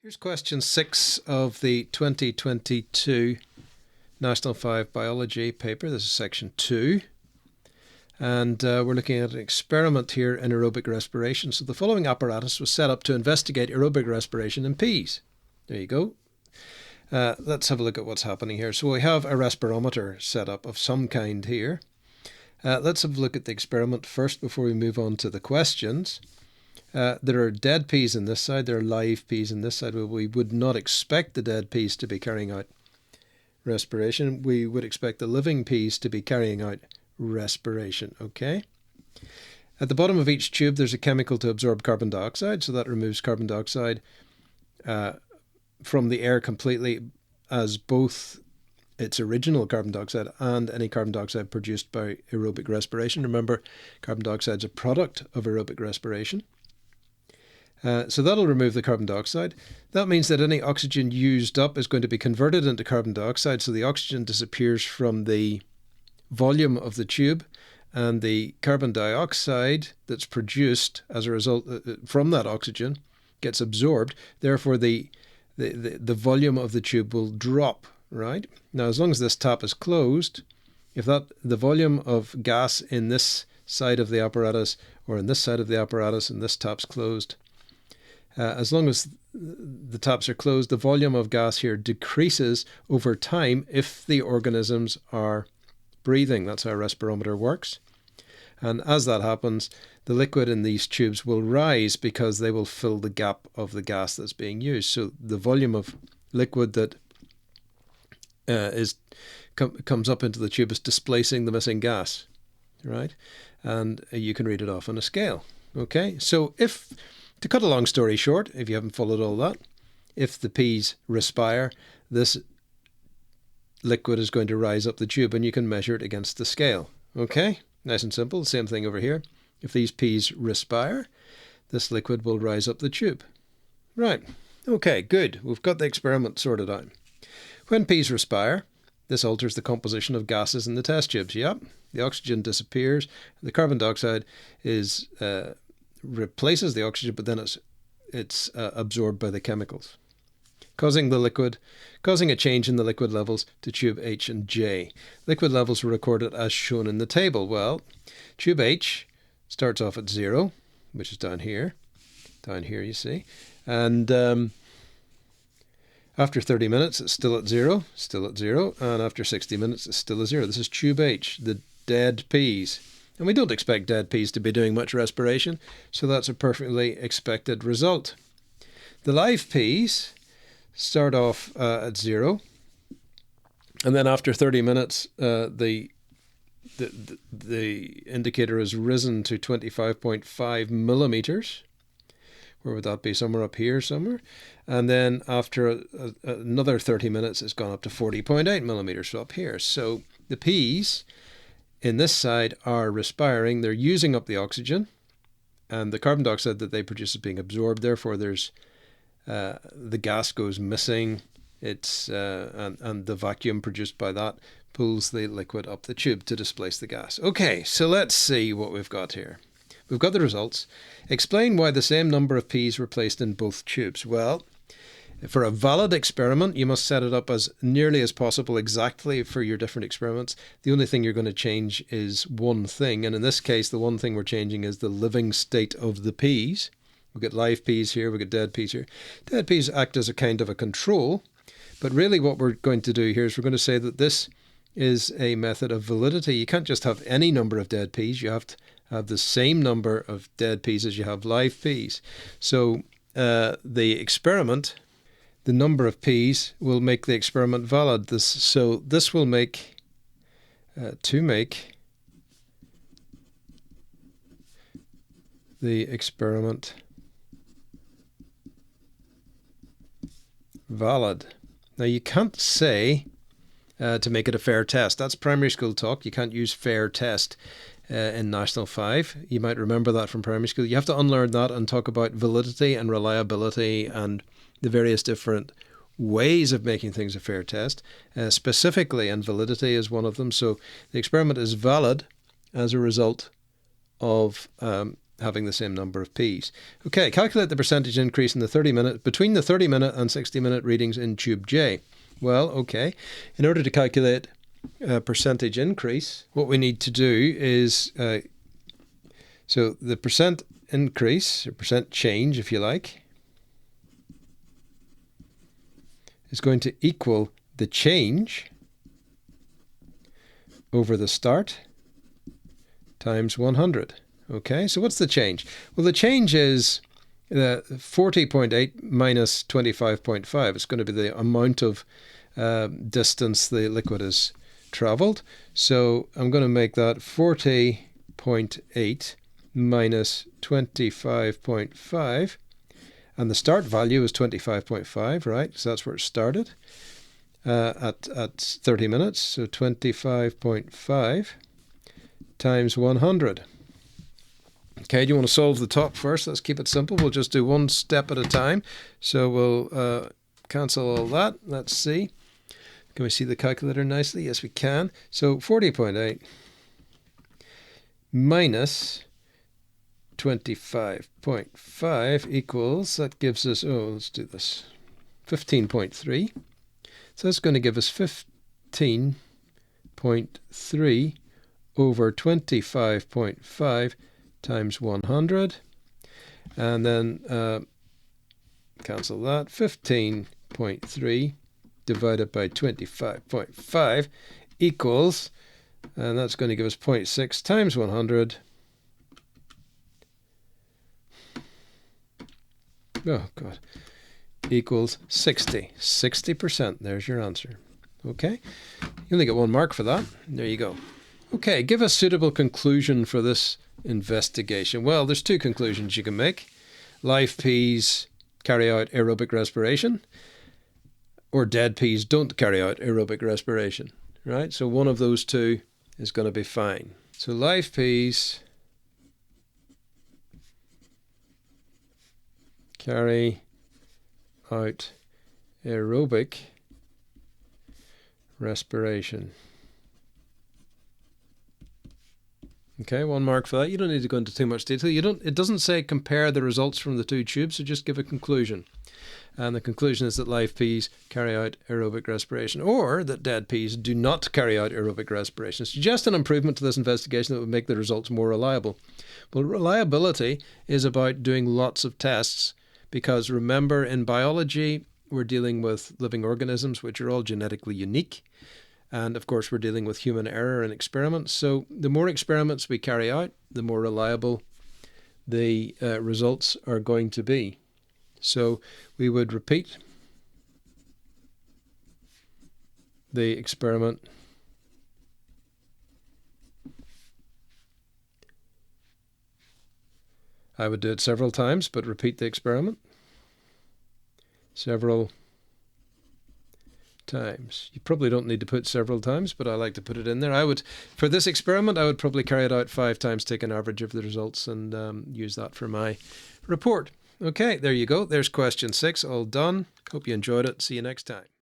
Here's question 6 of the 2022 National 5 Biology paper. This is section 2. And we're looking at an experiment here in aerobic respiration. So the following apparatus was set up to investigate aerobic respiration in peas. There you go. Let's have a look at what's happening here. So we have a respirometer set up of some kind here. Let's have a look at the experiment first before we move on to the questions. There are dead peas on this side, there are live peas on this side. Well, we would not expect the dead peas to be carrying out respiration. We would expect the living peas to be carrying out respiration, okay? At the bottom of each tube there's a chemical to absorb carbon dioxide, so that removes carbon dioxide from the air completely as both its original carbon dioxide and any carbon dioxide produced by aerobic respiration. Remember, carbon dioxide is a product of aerobic respiration. So that'll remove the carbon dioxide. That means that any oxygen used up is going to be converted into carbon dioxide, so the oxygen disappears from the volume of the tube, and the carbon dioxide that's produced as a result from that oxygen gets absorbed. Therefore, the volume of the tube will drop, right? Now, as long as this tap is closed, if the volume of gas in this side of the apparatus or in this side of the apparatus and this tap's closed, as long as the taps are closed, the volume of gas here decreases over time if the organisms are breathing. That's how a respirometer works. And as that happens, the liquid in these tubes will rise because they will fill the gap of the gas that's being used. So the volume of liquid that comes up into the tube is displacing the missing gas, right? And you can read it off on a scale. Okay, so to cut a long story short, if you haven't followed all that, if the peas respire, this liquid is going to rise up the tube and you can measure it against the scale. Okay, nice and simple. Same thing over here. If these peas respire, this liquid will rise up the tube. Right, okay, good. We've got the experiment sorted out. When peas respire, this alters the composition of gases in the test tubes. Yep, the oxygen disappears. The carbon dioxide replaces the oxygen, but then it's absorbed by the chemicals, causing a change in the liquid levels to tube H and J. Liquid levels were recorded as shown in the table. Well, tube H starts off at 0, which is down here you see, and after 30 minutes it's still at 0, and after 60 minutes it's still at 0. This is tube H, the dead peas. And we don't expect dead peas to be doing much respiration, so that's a perfectly expected result. The live peas start off at 0, and then after 30 minutes the indicator has risen to 25.5 millimeters. Where would that be? Somewhere up here somewhere. And then after another 30 minutes it's gone up to 40.8 millimeters, so up here. So the peas in this side are respiring. They're using up the oxygen, and the carbon dioxide that they produce is being absorbed. Therefore, there's the gas goes missing. It's and the vacuum produced by that pulls the liquid up the tube to displace the gas. Okay, so let's see what we've got here. We've got the results. Explain why the same number of peas were placed in both tubes. Well, for a valid experiment, you must set it up as nearly as possible exactly for your different experiments. The only thing you're going to change is one thing, and in this case, the one thing we're changing is the living state of the peas. We've got live peas here, we've got dead peas here. Dead peas act as a kind of a control, but really what we're going to do here is we're going to say that this is a method of validity. You can't just have any number of dead peas. You have to have the same number of dead peas as you have live peas. So the experiment, the number of peas will make the experiment valid. This will make, to make the experiment valid. Now you can't say to make it a fair test. That's primary school talk. You can't use fair test in National 5. You might remember that from primary school. You have to unlearn that and talk about validity and reliability and the various different ways of making things a fair test. Specifically, and validity is one of them. So the experiment is valid as a result of having the same number of P's. Okay, calculate the percentage increase in the 30-minute, between the 30-minute and 60-minute readings in tube J. Well, okay, in order to calculate percentage increase, what we need to do is, so the percent increase, or percent change if you like, is going to equal the change over the start times 100. Okay, so what's the change? Well, the change is 40.8 minus 25.5. It's going to be the amount of distance the liquid has traveled. So I'm going to make that 40.8 minus 25.5. And the start value is 25.5, right? So that's where it started at 30 minutes. So 25.5 times 100. Okay, do you want to solve the top first? Let's keep it simple. We'll just do one step at a time. So we'll cancel all that. Let's see. Can we see the calculator nicely? Yes, we can. So 40.8 minus 25.5 equals, that gives us, let's do this, 15.3. So that's going to give us 15.3 over 25.5 times 100. And then cancel that. 15.3 divided by 25.5 equals, and that's going to give us 0.6 times 100. Oh, God. Equals 60. 60%. There's your answer. Okay? You only get 1 mark for that. There you go. Okay, give a suitable conclusion for this investigation. Well, there's 2 conclusions you can make. Live peas carry out aerobic respiration, or dead peas don't carry out aerobic respiration, right? So one of those 2 is going to be fine. So live peas carry out aerobic respiration. Okay, 1 mark for that. You don't need to go into too much detail. It doesn't say compare the results from the 2 tubes, so just give a conclusion. And the conclusion is that live peas carry out aerobic respiration, or that dead peas do not carry out aerobic respiration. Suggest an improvement to this investigation that would make the results more reliable. Well, reliability is about doing lots of tests, because remember, in biology, we're dealing with living organisms which are all genetically unique. And of course, we're dealing with human error and experiments. So the more experiments we carry out, the more reliable the results are going to be. So we would repeat the experiment I would do it several times, but repeat the experiment several times. You probably don't need to put several times, but I like to put it in there. For this experiment, I would probably carry it out 5 times, take an average of the results, and use that for my report. Okay, there you go. There's question 6, all done. Hope you enjoyed it. See you next time.